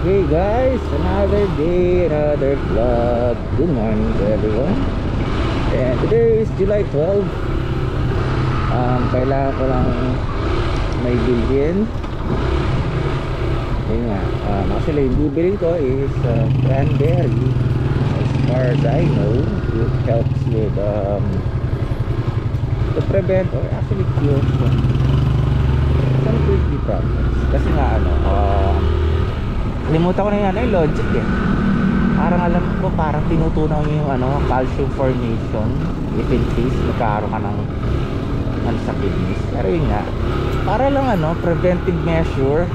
Okay guys, another day, another vlog. Good morning to everyone. And today is July 12. Kailangan ko lang may bilhin. Yun nga, actually yung bibilin ko is cranberry. As far as I know, it helps with to prevent or actually cure some kidney problems. Kasi nga limutan ko na yung yung logic eh. Parang alam ko, parang tinutunaw yung calcium formation if in case magkaroon ka ng sa kidneys. Pero yun nga, para lang preventive measure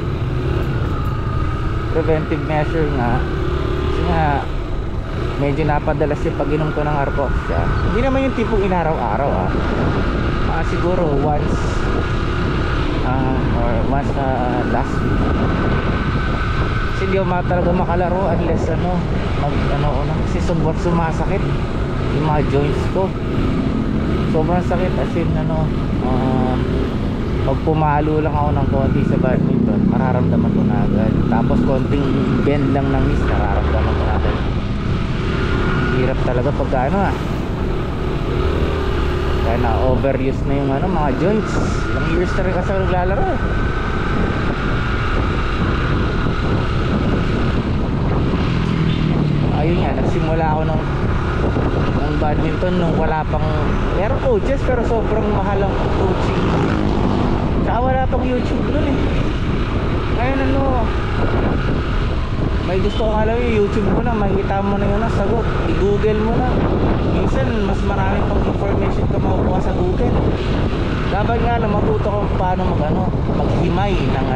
nga. Kasi nga medyo napadalas yung pag-inom ko ng Arcoxia. Hindi naman yung tipong inaraw-araw siguro once or once last week. Kasi hindi ako talaga makalaro unless kasi sobrang sumasakit yung mga joints ko. Sobrang sakit as in pag pumalo lang ako ng konti sa badminton, mararamdaman ko na agad. Tapos konting bend lang ng knees, mararamdaman ko na agad. Hirap talaga pagka kaya na overuse na yung mga joints. Ilang years na rin kasi ako naglalaro eh. Ayun nga, nagsimula ako ng badminton nung wala pang, meron coaches pero sobrang mahal ang coaching. Saka wala pang YouTube nun eh. Ngayon may gusto ko alam yung YouTube mo na, makikita mo na yun ang sagot. I-google mo na. Minsan mas marami pang information ka makukuha sa Google. Dapat nga matuto ko paano maghimay ng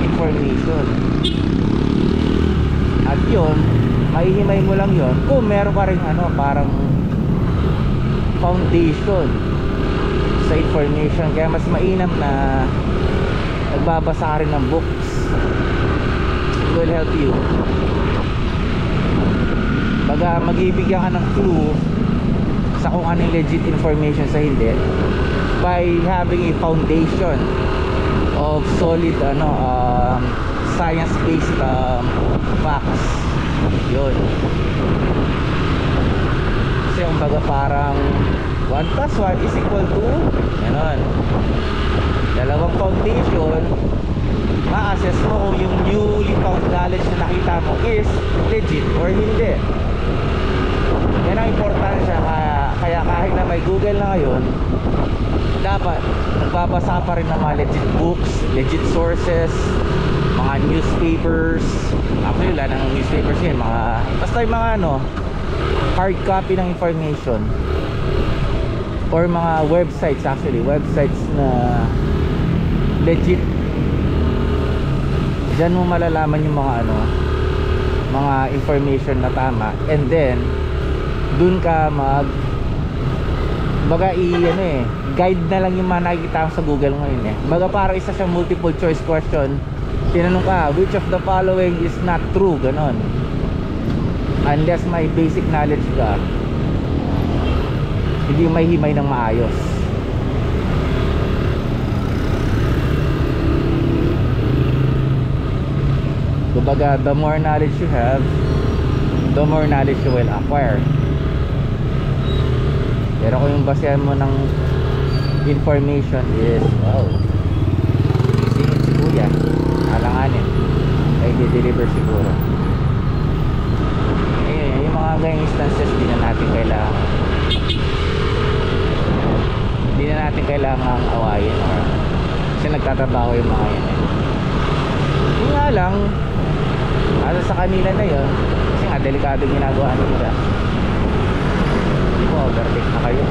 information. At yun, mahihimay mo lang yun kung meron ka rin parang foundation sa information. Kaya mas mainam na nagbabasa ka rin ng books. It will help you. Baga magbibigyan ka ng clue sa kung ano yung legit information sa hindi by having a foundation of solid science-based facts. Yun. Kasi yung baga parang 1 plus 1 is equal to ganon. Dalawang foundation, ma-assess mo kung yung newly found knowledge na nakita mo is legit or hindi. Yan ang importansya. Kaya kahit na may Google na ngayon, dapat nagbabasa pa rin ng mga legit books, legit sources, mga newspapers. Actually wala nang newspapers yun, basta yung mga hard copy ng information or mga websites, actually websites na legit. Diyan mo malalaman yung mga information na tama, and then dun ka guide na lang yung mga nakikita mo sa Google ngayon eh. Baga parang isa siyang multiple choice question. Tinanong ka, which of the following is not true, ganon. Unless may basic knowledge ka, hindi may himay ng maayos. Kumbaga, the more knowledge you have, the more knowledge you will acquire. Pero kung yung basehan mo ng information is singit si kuya, alanganin ay di-deliver siguro. Yung mga ganyang instances hindi na natin kailangang awayin kasi nagtatrabaho yung mga yan yun nga lang sa kanila na yun kasi nga delikado ginagawa nila. Hindi mo overtake na kayo.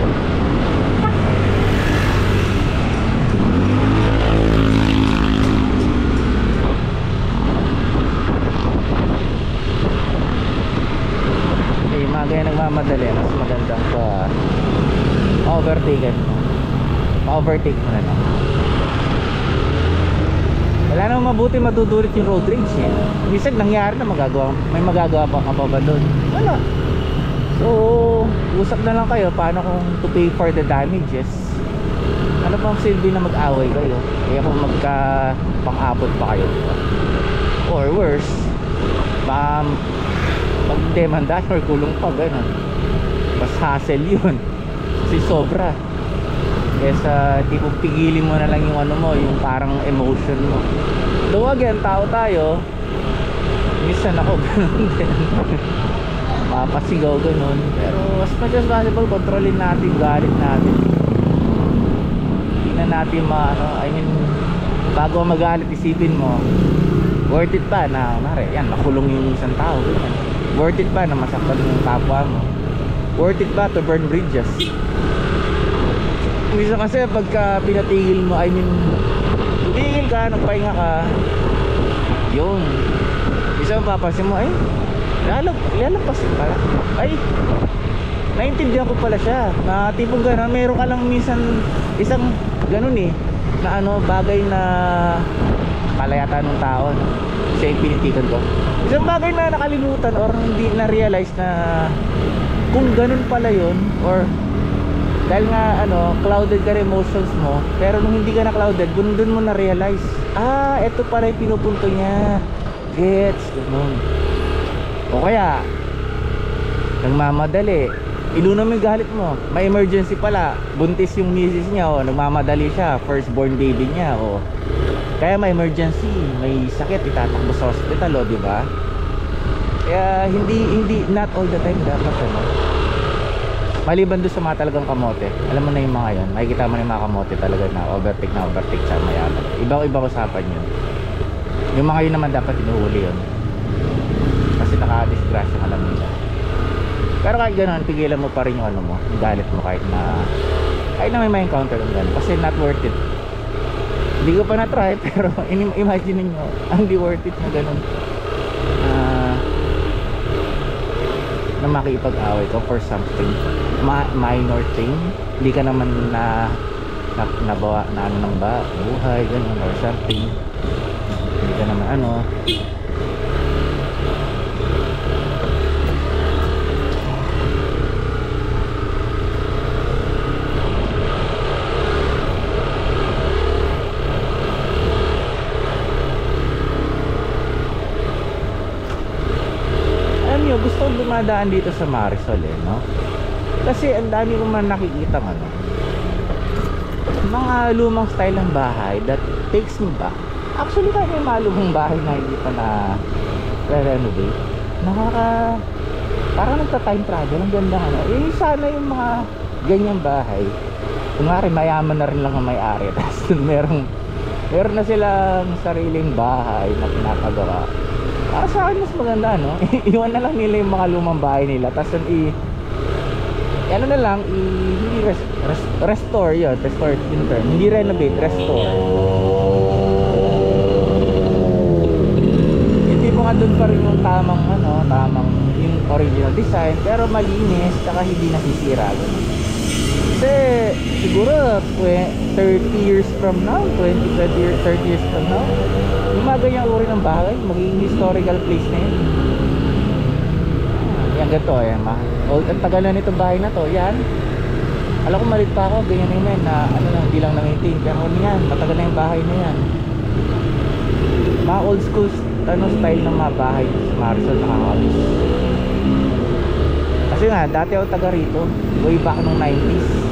Yung mga ganyan nagmamadali, mas magandang overtake mo na lang. Wala namang mabuti madudulot yung road rage eh. Minsan nangyari na may magagawa pa ba doon? Wala. So usap na lang kayo paano kung to pay for the damages. Ano pang silbi na mag-away kayo kaya kung magka pang-abot pa kayo, or worse pag demanda or kulong pa gano'n. Mas hassle yun kasi sobra. Kesa tipong pigilin mo na lang yung ano mo, yung parang emotion mo. Though again, tao tayo, minsan ako ganun din. Mapasigaw ganun. Pero as much as possible, kontrolin natin, galit natin. Hindi na natin I mean, bago magalit, isipin mo, worth it ba na, yan, makulong yung isang tao, ganyan. Worth it ba na masaktan yung kapwa mo? Worth it ba to burn bridges? Minsan kasi pagka pinatigil mo, I mean, tumigil ka, nagpahinga ka, yun. Minsan mapapansin mo, ay, lalagpasin pala. Ay, naintindihan ko pala siya. Na tipong gano'n, meron ka lang minsan isang gano'n na bagay na palayata ng tao, no? Siya yung pinitikan ko. Isang bagay na nakalimutan or hindi na-realize na kung gano'n pala yun, or dahil nga clouded ka emotions mo, pero nung hindi ka na clouded, dun mo na-realize, eto pala yung pinupunto niya. Gets, gano'n. O kaya nagmamadali, inuna mo yung galit mo, may emergency pala, buntis yung misis niya, nagmamadali siya, firstborn baby niya, kaya may emergency, may sakit, itatakbo sa hospital, di ba? Kaya hindi not all the time dapat maliban doon sa mga talagang kamote. Alam mo na yung mga yon, makikita mo na yung mga kamote talaga na overtake sa mayaman. Ibang usapan yun. Yung mga yun naman dapat hinuhuli yun, kasi nakadisgrasya ka lang nila. Pero kahit gano'n, pigilan mo pa rin yung mo, yung galit mo, kahit na may encounter ng gano'n, kasi not worth it. Hindi ko pa na-try, pero imagine nyo, hindi worth it na gano'n, na makipag-away ko for something minor thing. Hindi ka naman nabawa na ng buhay, gano'n, or something. Hindi ka naman gusto kong dumadaan dito sa Marisol no? Kasi ang dami kong man nakikita mga lumang style ng bahay that takes me back. Actually kahit may mga lumang bahay na hindi pa na re-renovate, parang nagta-time travel. Ang ganda sana yung mga ganyang bahay, kunwari mayaman na rin lang ang may-ari, tapos meron na silang sariling bahay na pinapagawa. Sa akin mas maganda iwan na lang nila yung mga lumang bahay nila, tapos hindi restore yun, restore yung term, hindi renovate, restore. Hindi mo nga doon pa rin yung tamang yung original design, pero malinis, saka hindi nasisira. Kasi siguro 30 years from now, 30 years from now, yung mga ganyang uri ng bahay, magiging historical place na yun. Yan, ganito ang tagal na nitong bahay na to. Yan, alam ko malit pa ako, ganyan na yun na hindi lang na-maintain, pero yan, matagal na yung bahay na yan. Mga old school style ng mga bahay sa Marisol, nakakabis. Kasi nga, dati ako taga rito, way back nung 90s.